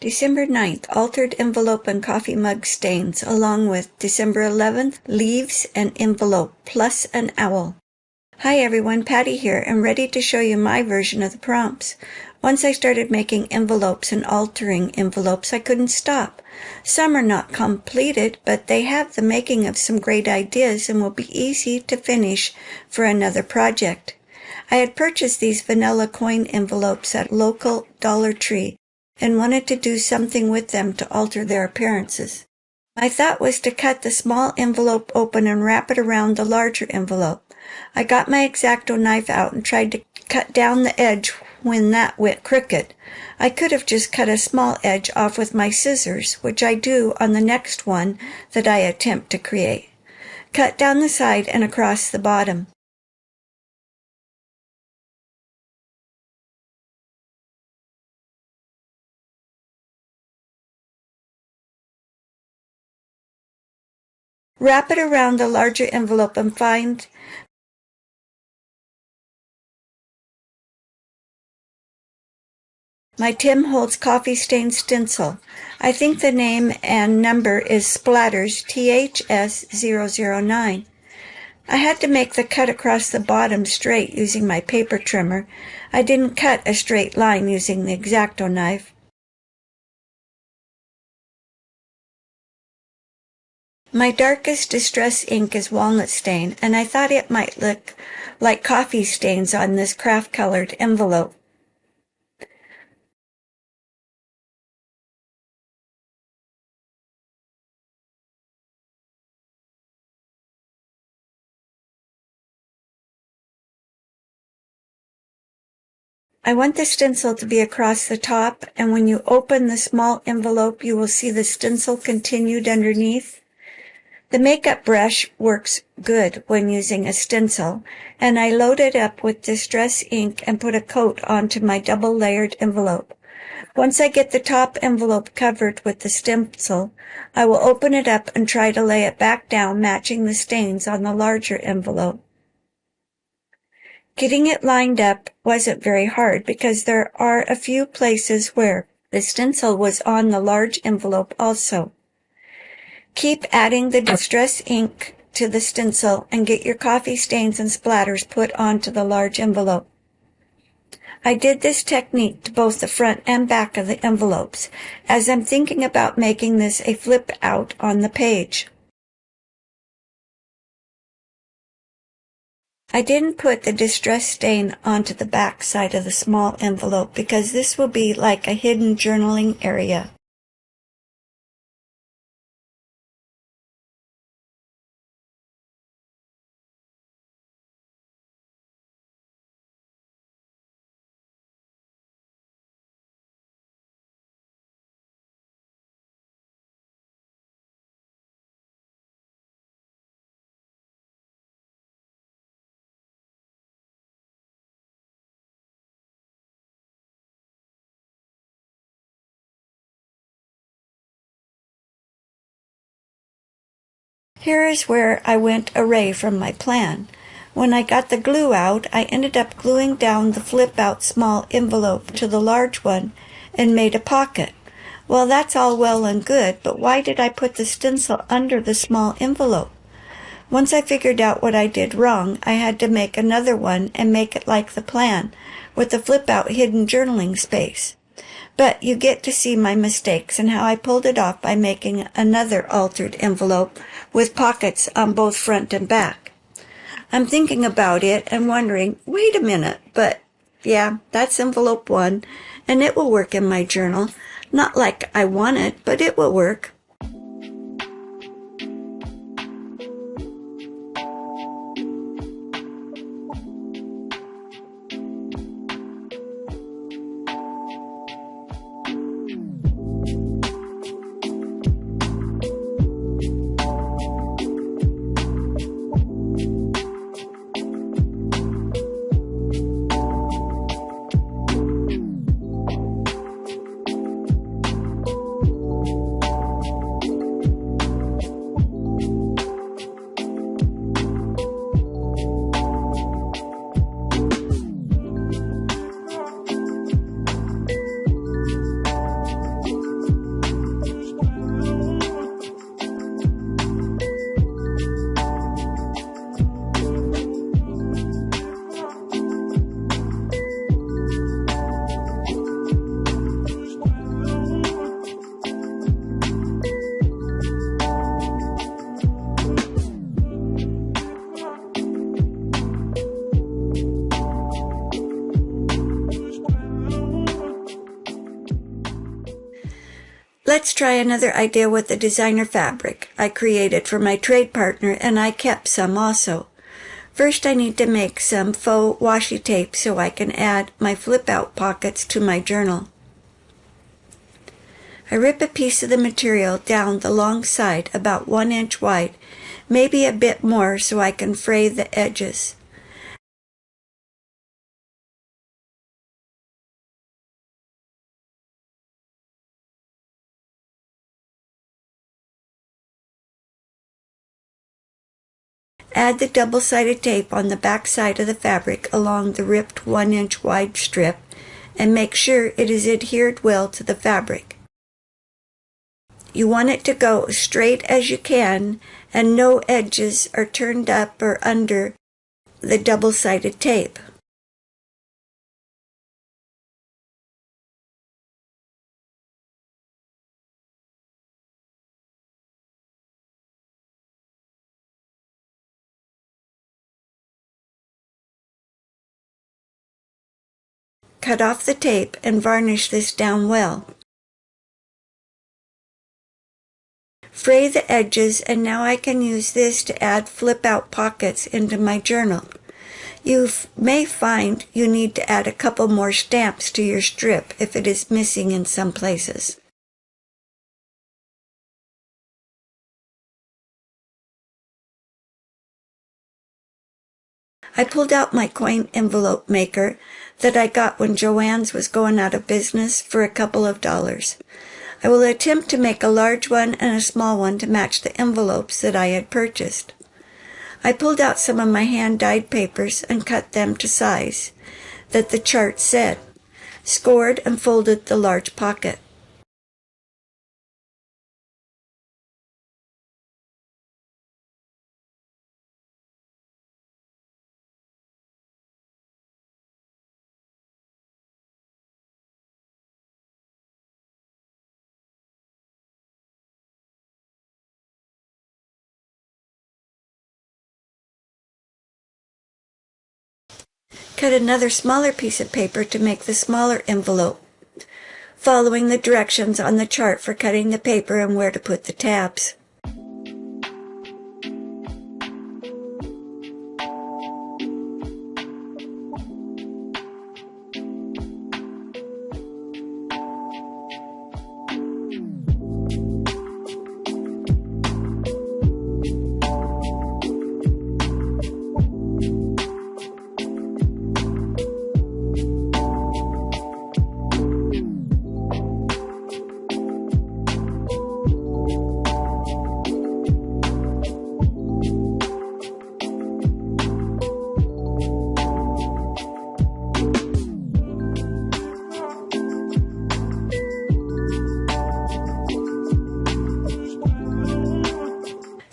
December 9th, altered envelope and coffee mug stains, along with December 11th, leaves and envelope, plus an owl. Hi everyone, Patty here, and ready to show you my version of the prompts. Once I started making envelopes and altering envelopes, I couldn't stop. Some are not completed, but they have the making of some great ideas and will be easy to finish for another project. I had purchased these vanilla coin envelopes at local Dollar Tree and wanted to do something with them to alter their appearances. My thought was to cut the small envelope open and wrap it around the larger envelope. I got my X-Acto knife out and tried to cut down the edge when that went crooked. I could have just cut a small edge off with my scissors, which I do on the next one that I attempt to create. Cut down the side and across the bottom. Wrap it around the larger envelope and find my Tim Holtz coffee stain stencil. I think the name and number is Splatters THS009. I had to make the cut across the bottom straight using my paper trimmer. I didn't cut a straight line using the X-Acto knife. My darkest distress ink is walnut stain, and I thought it might look like coffee stains on this craft-colored envelope. I want the stencil to be across the top, and when you open the small envelope, you will see the stencil continued underneath. The makeup brush works good when using a stencil, and I load it up with Distress ink and put a coat onto my double-layered envelope. Once I get the top envelope covered with the stencil, I will open it up and try to lay it back down, matching the stains on the larger envelope. Getting it lined up wasn't very hard because there are a few places where the stencil was on the large envelope also. Keep adding the Distress ink to the stencil and get your coffee stains and splatters put onto the large envelope. I did this technique to both the front and back of the envelopes, as I'm thinking about making this a flip out on the page. I didn't put the distress stain onto the back side of the small envelope because this will be like a hidden journaling area. Here is where I went awry from my plan. When I got the glue out, I ended up gluing down the flip-out small envelope to the large one and made a pocket. Well, that's all well and good, but why did I put the stencil under the small envelope? Once I figured out what I did wrong, I had to make another one and make it like the plan, with the flip-out hidden journaling space. But you get to see my mistakes and how I pulled it off by making another altered envelope with pockets on both front and back. I'm thinking about it and wondering, wait a minute, but yeah, that's envelope 1, and it will work in my journal. Not like I want it, but it will work. Let's try another idea with the designer fabric I created for my trade partner, and I kept some also. First, I need to make some faux washi tape so I can add my flip-out pockets to my journal. I rip a piece of the material down the long side about 1 inch wide, maybe a bit more so I can fray the edges. Add the double-sided tape on the back side of the fabric along the ripped 1 inch wide strip and make sure it is adhered well to the fabric. You want it to go as straight as you can and no edges are turned up or under the double-sided tape. Cut off the tape and varnish this down well. Fray the edges, and now I can use this to add flip-out pockets into my journal. You may find you need to add a couple more stamps to your strip if it is missing in some places. I pulled out my coin envelope maker that I got when Joann's was going out of business for a couple of dollars. I will attempt to make a large one and a small one to match the envelopes that I had purchased. I pulled out some of my hand-dyed papers and cut them to size that the chart said, scored and folded the large pocket. Cut another smaller piece of paper to make the smaller envelope, following the directions on the chart for cutting the paper and where to put the tabs.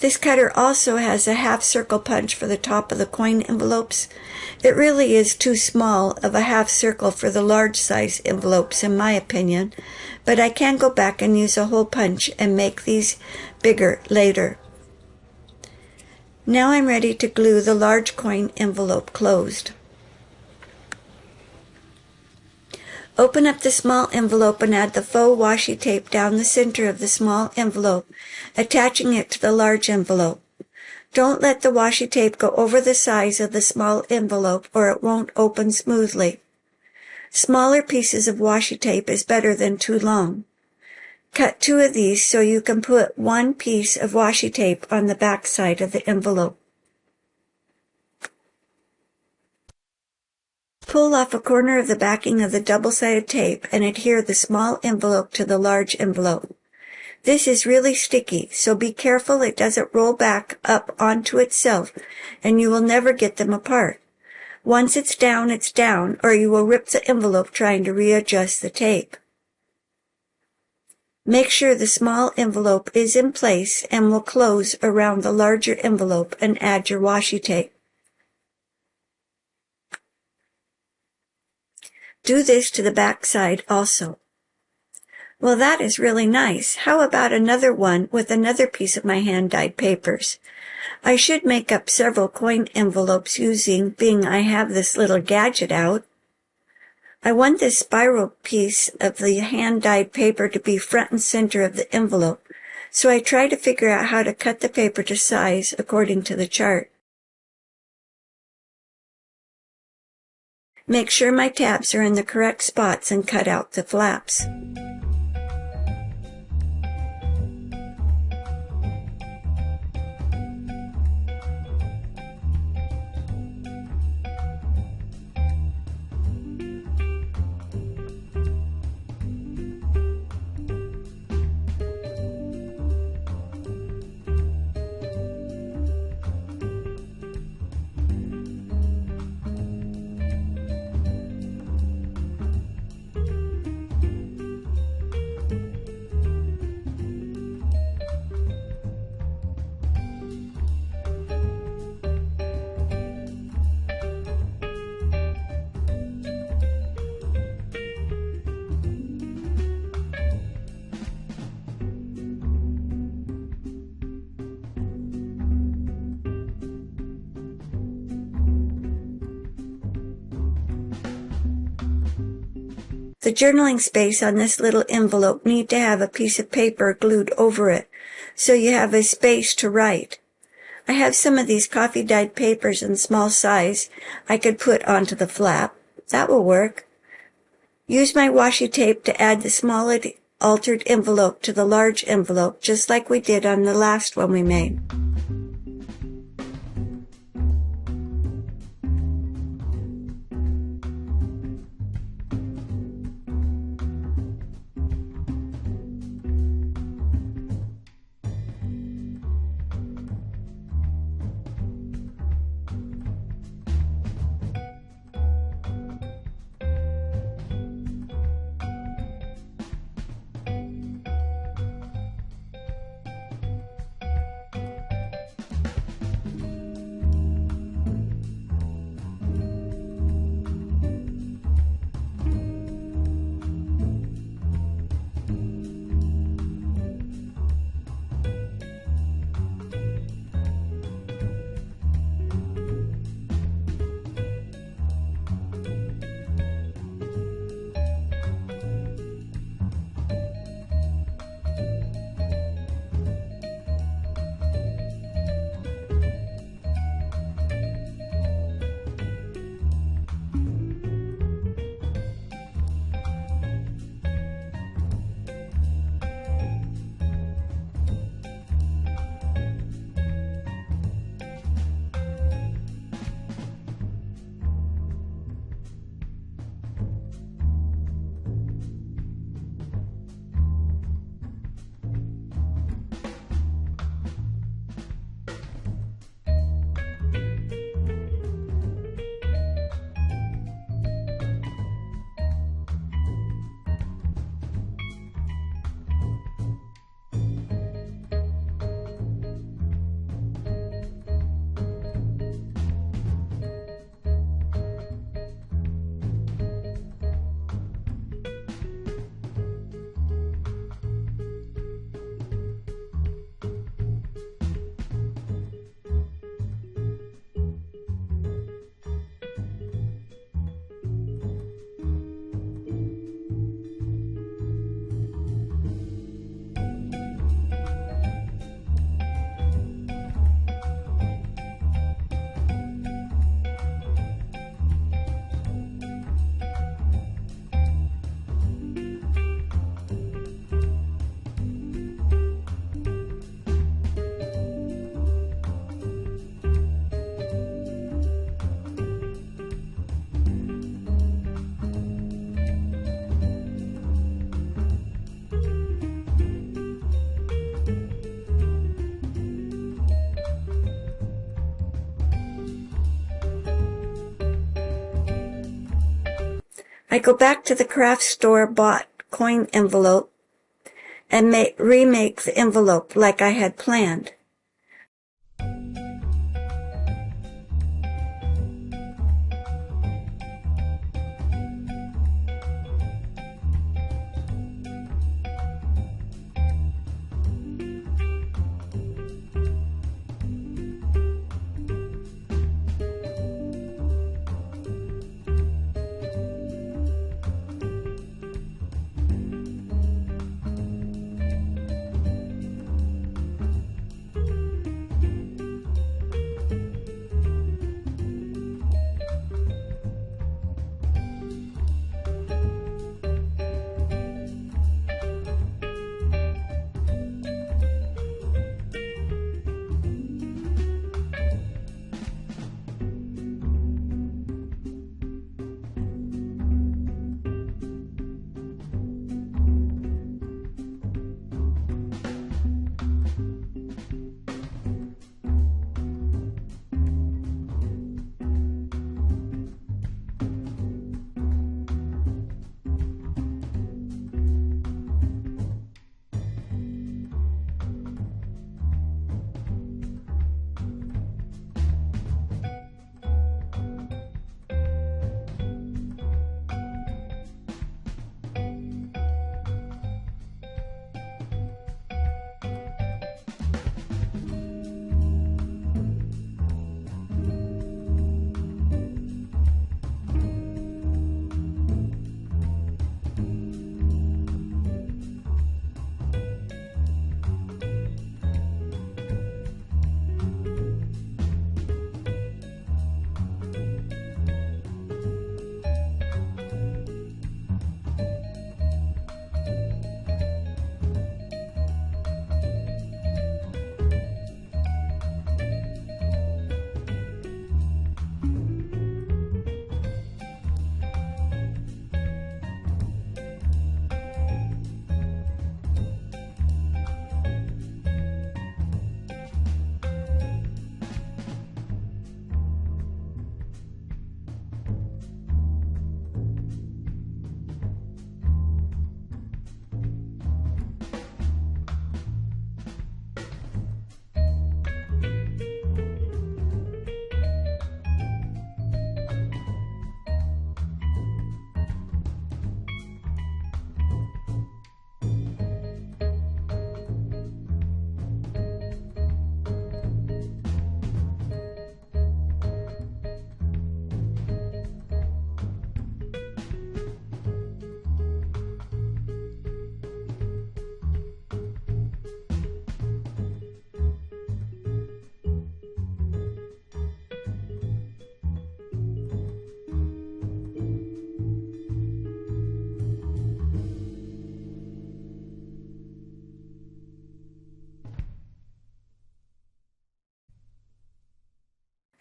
This cutter also has a half circle punch for the top of the coin envelopes. It really is too small of a half circle for the large size envelopes in my opinion, but I can go back and use a hole punch and make these bigger later. Now I'm ready to glue the large coin envelope closed. Open up the small envelope and add the faux washi tape down the center of the small envelope, attaching it to the large envelope. Don't let the washi tape go over the size of the small envelope or it won't open smoothly. Smaller pieces of washi tape is better than too long. Cut 2 of these so you can put 1 piece of washi tape on the back side of the envelope. Pull off a corner of the backing of the double-sided tape and adhere the small envelope to the large envelope. This is really sticky, so be careful it doesn't roll back up onto itself and you will never get them apart. Once it's down, or you will rip the envelope trying to readjust the tape. Make sure the small envelope is in place and will close around the larger envelope and add your washi tape. Do this to the back side also. Well, that is really nice. How about another one with another piece of my hand-dyed papers? I should make up several coin envelopes being I have this little gadget out. I want this spiral piece of the hand-dyed paper to be front and center of the envelope, so I try to figure out how to cut the paper to size according to the chart. Make sure my tabs are in the correct spots and cut out the flaps. The journaling space on this little envelope need to have a piece of paper glued over it, so you have a space to write. I have some of these coffee-dyed papers in small size I could put onto the flap. That will work. Use my washi tape to add the small altered envelope to the large envelope, just like we did on the last one we made. I go back to the craft store bought coin envelope and remake the envelope like I had planned.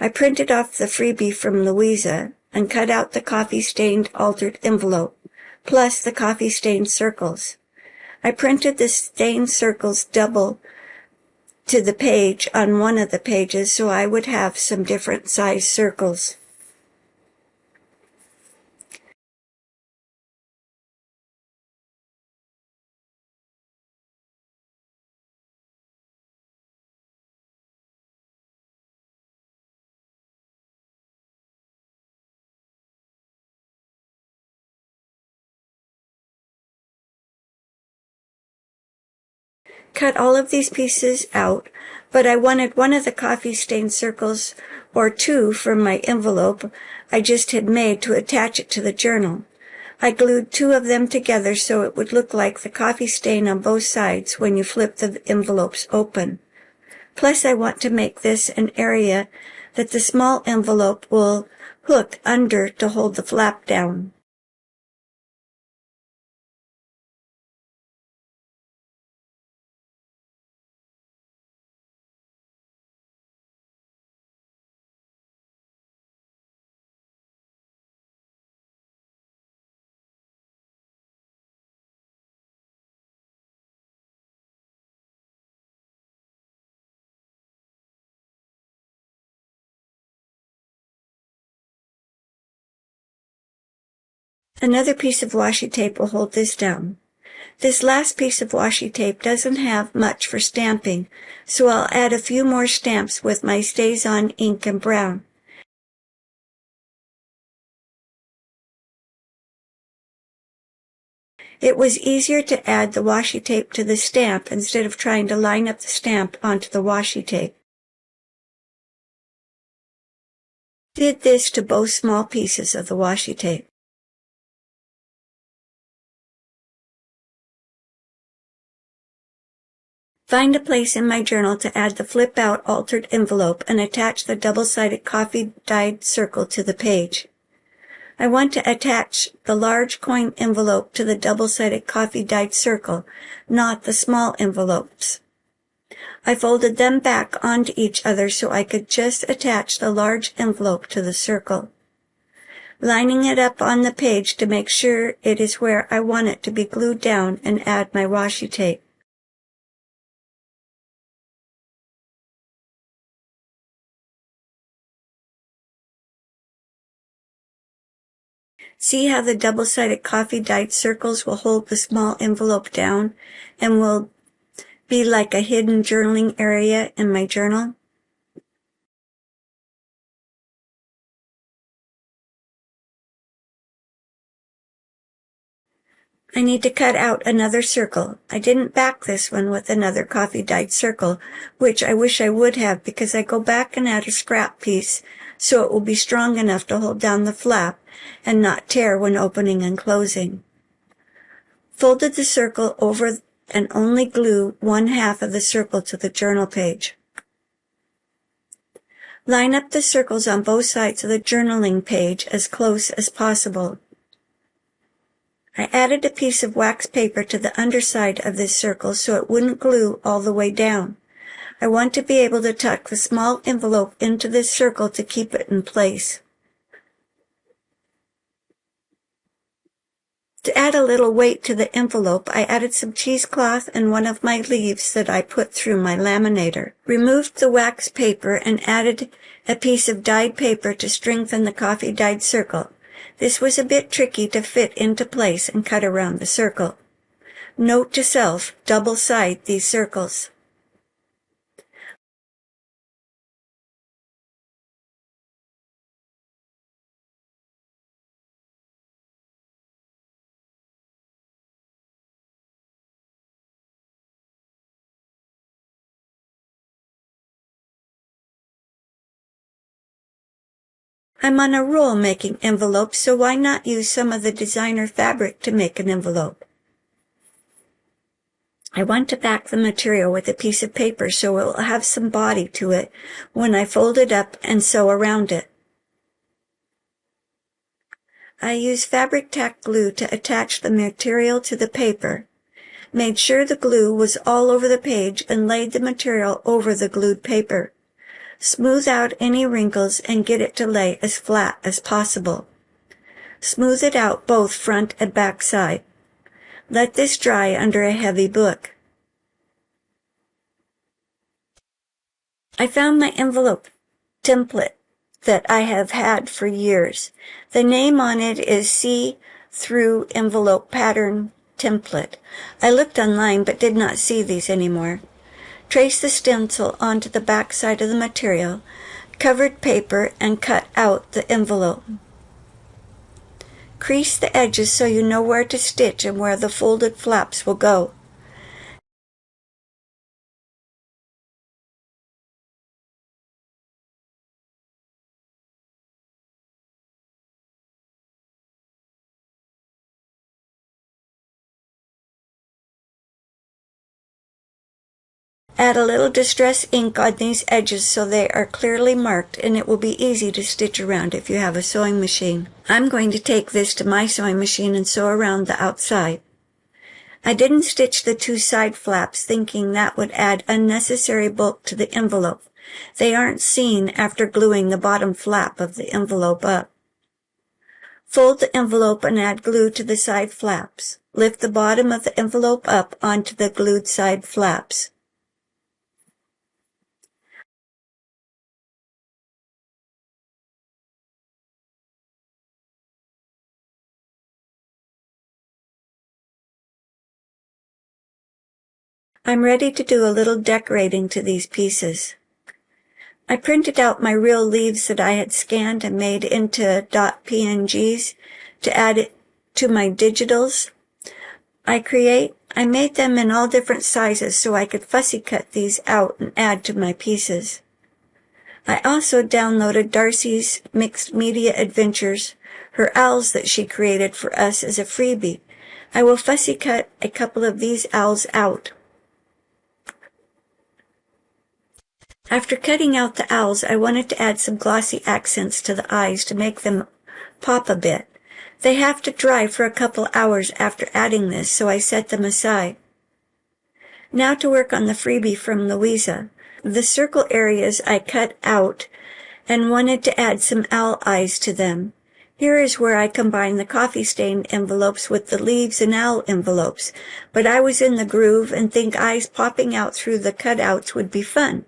I printed off the freebie from Louisa and cut out the coffee-stained altered envelope, plus the coffee-stained circles. I printed the stained circles double to the page on one of the pages so I would have some different size circles. Cut all of these pieces out, but I wanted one of the coffee-stained circles or two from my envelope I just had made to attach it to the journal. I glued two of them together so it would look like the coffee stain on both sides when you flip the envelopes open. Plus, I want to make this an area that the small envelope will hook under to hold the flap down. Another piece of washi tape will hold this down. This last piece of washi tape doesn't have much for stamping, so I'll add a few more stamps with my StazOn ink and brown. It was easier to add the washi tape to the stamp instead of trying to line up the stamp onto the washi tape. Did this to both small pieces of the washi tape. Find a place in my journal to add the flip-out altered envelope and attach the double-sided coffee-dyed circle to the page. I want to attach the large coin envelope to the double-sided coffee-dyed circle, not the small envelopes. I folded them back onto each other so I could just attach the large envelope to the circle, lining it up on the page to make sure it is where I want it to be glued down and add my washi tape. See how the double-sided coffee-dyed circles will hold the small envelope down and will be like a hidden journaling area in my journal? I need to cut out another circle. I didn't back this one with another coffee-dyed circle, which I wish I would have because I go back and add a scrap piece so it will be strong enough to hold down the flap and not tear when opening and closing. Folded the circle over and only glue one half of the circle to the journal page. Line up the circles on both sides of the journaling page as close as possible. I added a piece of wax paper to the underside of this circle so it wouldn't glue all the way down. I want to be able to tuck the small envelope into this circle to keep it in place. To add a little weight to the envelope, I added some cheesecloth and one of my leaves that I put through my laminator. Removed the wax paper and added a piece of dyed paper to strengthen the coffee-dyed circle. This was a bit tricky to fit into place and cut around the circle. Note to self, double-side these circles. I'm on a roll making envelopes, so why not use some of the designer fabric to make an envelope? I want to back the material with a piece of paper so it will have some body to it when I fold it up and sew around it. I used fabric tack glue to attach the material to the paper, made sure the glue was all over the page, and laid the material over the glued paper. Smooth out any wrinkles and get it to lay as flat as possible. Smooth it out both front and back side. Let this dry under a heavy book. I found my envelope template that I have had for years. The name on it is See-Through Envelope Pattern Template. I looked online but did not see these anymore. Trace the stencil onto the back side of the material, covered paper, and cut out the envelope. Crease the edges so you know where to stitch and where the folded flaps will go. Add a little distress ink on these edges so they are clearly marked, and it will be easy to stitch around if you have a sewing machine. I'm going to take this to my sewing machine and sew around the outside. I didn't stitch the two side flaps, thinking that would add unnecessary bulk to the envelope. They aren't seen after gluing the bottom flap of the envelope up. Fold the envelope and add glue to the side flaps. Lift the bottom of the envelope up onto the glued side flaps. I'm ready to do a little decorating to these pieces. I printed out my real leaves that I had scanned and made into .pngs to add it to my digitals. I made them in all different sizes so I could fussy cut these out and add to my pieces. I also downloaded Darcy's Mixed Media Adventures, her owls that she created for us as a freebie. I will fussy cut a couple of these owls out. After cutting out the owls, I wanted to add some glossy accents to the eyes to make them pop a bit. They have to dry for a couple hours after adding this, so I set them aside. Now to work on the freebie from Louisa. The circle areas I cut out and wanted to add some owl eyes to them. Here is where I combine the coffee stain envelopes with the leaves and owl envelopes, but I was in the groove and think eyes popping out through the cutouts would be fun.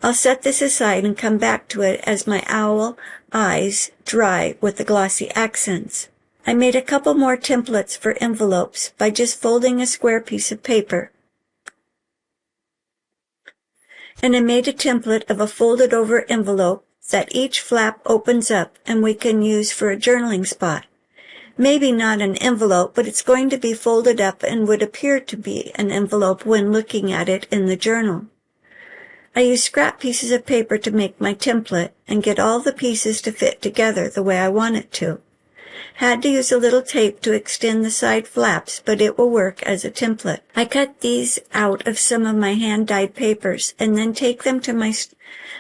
I'll set this aside and come back to it as my owl eyes dry with the glossy accents. I made a couple more templates for envelopes by just folding a square piece of paper. And I made a template of a folded over envelope that each flap opens up and we can use for a journaling spot. Maybe not an envelope, but it's going to be folded up and would appear to be an envelope when looking at it in the journal. I used scrap pieces of paper to make my template and get all the pieces to fit together the way I want it to. Had to use a little tape to extend the side flaps, but it will work as a template. I cut these out of some of my hand-dyed papers and then take them to my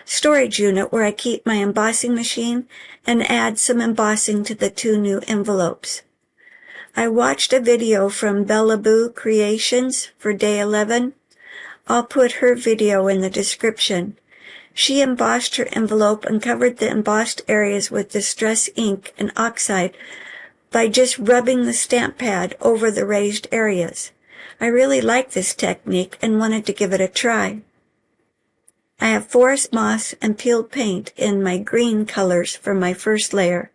storage unit where I keep my embossing machine and add some embossing to the two new envelopes. I watched a video from Bella Boo Creations for day 11. I'll put her video in the description. She embossed her envelope and covered the embossed areas with distress ink and oxide by just rubbing the stamp pad over the raised areas. I really like this technique and wanted to give it a try. I have forest moss and peeled paint in my green colors for my first layer.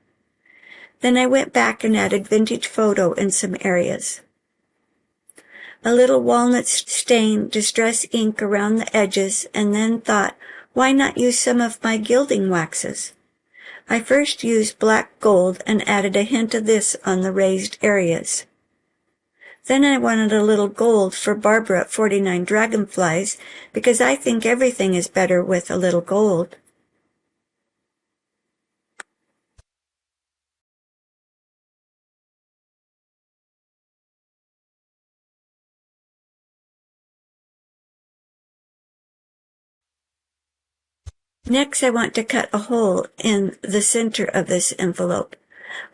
Then I went back and added vintage photo in some areas. A little walnut stain distress ink around the edges, and then thought, why not use some of my gilding waxes? I first used black gold and added a hint of this on the raised areas. Then I wanted a little gold for Barbara at 49 Dragonflies, because I think everything is better with a little gold. Next, I want to cut a hole in the center of this envelope.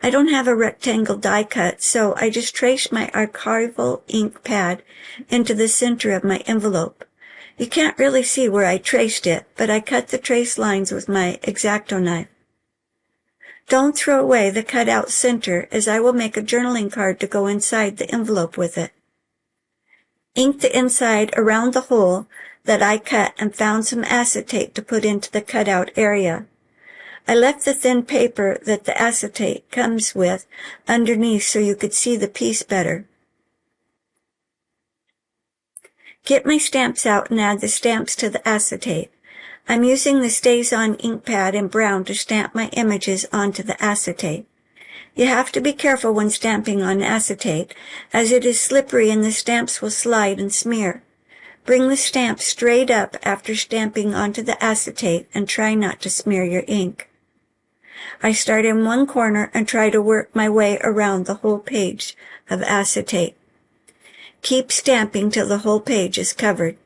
I don't have a rectangle die cut, so I just traced my archival ink pad into the center of my envelope. You can't really see where I traced it, but I cut the trace lines with my X-Acto knife. Don't throw away the cut-out center, as I will make a journaling card to go inside the envelope with it. Ink the inside around the hole that I cut and found some acetate to put into the cutout area. I left the thin paper that the acetate comes with underneath so you could see the piece better. Get my stamps out and add the stamps to the acetate. I'm using the Stays On ink pad in brown to stamp my images onto the acetate. You have to be careful when stamping on acetate, as it is slippery and the stamps will slide and smear. Bring the stamp straight up after stamping onto the acetate and try not to smear your ink. I start in one corner and try to work my way around the whole page of acetate. Keep stamping till the whole page is covered.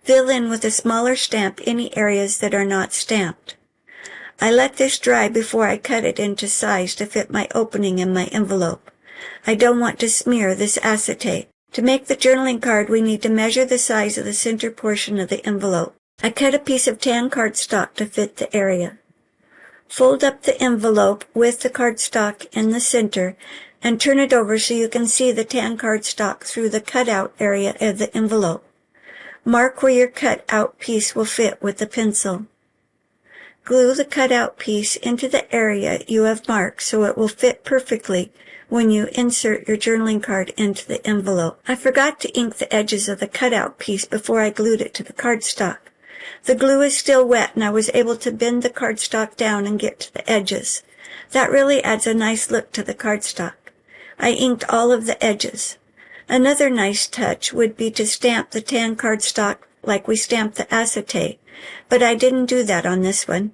Fill in with a smaller stamp any areas that are not stamped. I let this dry before I cut it into size to fit my opening in my envelope. I don't want to smear this acetate. To make the journaling card, we need to measure the size of the center portion of the envelope. I cut a piece of tan cardstock to fit the area. Fold up the envelope with the cardstock in the center and turn it over so you can see the tan cardstock through the cutout area of the envelope. Mark where your cut-out piece will fit with the pencil. Glue the cut-out piece into the area you have marked so it will fit perfectly when you insert your journaling card into the envelope. I forgot to ink the edges of the cutout piece before I glued it to the cardstock. The glue is still wet and I was able to bend the cardstock down and get to the edges. That really adds a nice look to the cardstock. I inked all of the edges. Another nice touch would be to stamp the tan cardstock like we stamped the acetate, but I didn't do that on this one.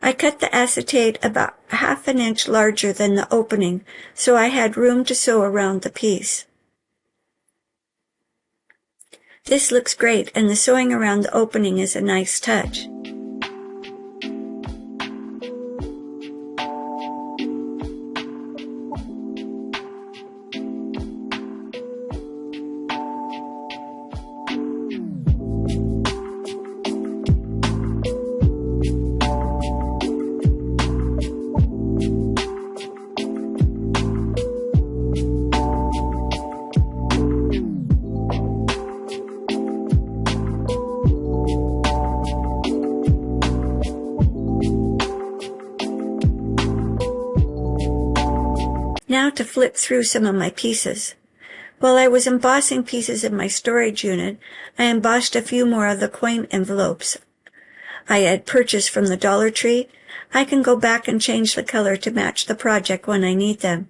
I cut the acetate about ½ an inch larger than the opening, so I had room to sew around the piece. This looks great, and the sewing around the opening is a nice touch. Now to flip through some of my pieces. While I was embossing pieces in my storage unit, I embossed a few more of the coin envelopes I had purchased from the Dollar Tree. I can go back and change the color to match the project when I need them.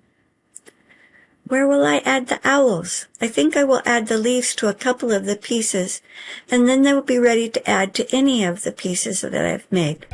Where will I add the owls? I think I will add the leaves to a couple of the pieces, and then they will be ready to add to any of the pieces that I've made.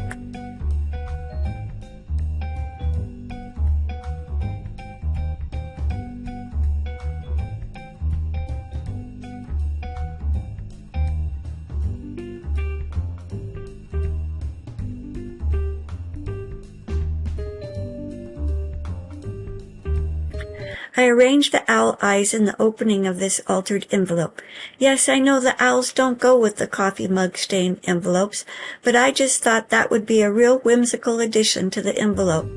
I arranged the owl eyes in the opening of this altered envelope. Yes, I know the owls don't go with the coffee mug stained envelopes, but I just thought that would be a real whimsical addition to the envelope.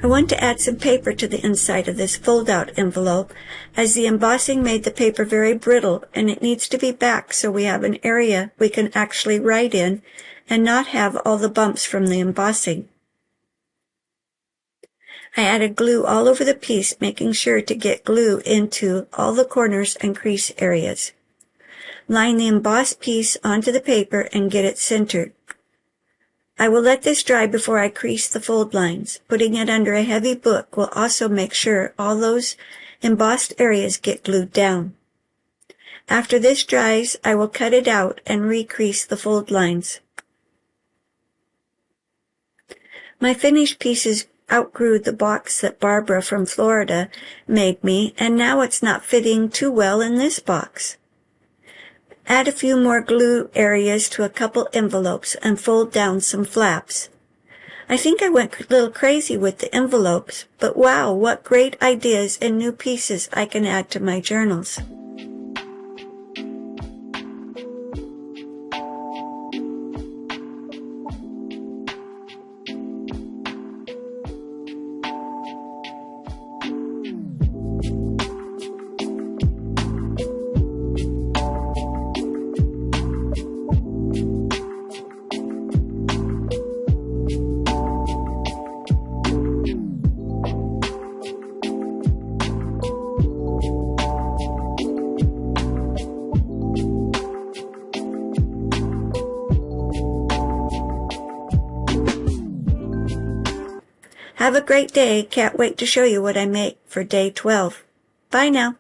I want to add some paper to the inside of this fold-out envelope, as the embossing made the paper very brittle and it needs to be back so we have an area we can actually write in and not have all the bumps from the embossing. I added glue all over the piece, making sure to get glue into all the corners and crease areas. Line the embossed piece onto the paper and get it centered. I will let this dry before I crease the fold lines. Putting it under a heavy book will also make sure all those embossed areas get glued down. After this dries, I will cut it out and recrease the fold lines. My finished pieces outgrew the box that Barbara from Florida made me, and now it's not fitting too well in this box. Add a few more glue areas to a couple envelopes and fold down some flaps. I think I went a little crazy with the envelopes, but wow, what great ideas and new pieces I can add to my journals. Have a great day. Can't wait to show you what I make for day 12. Bye now.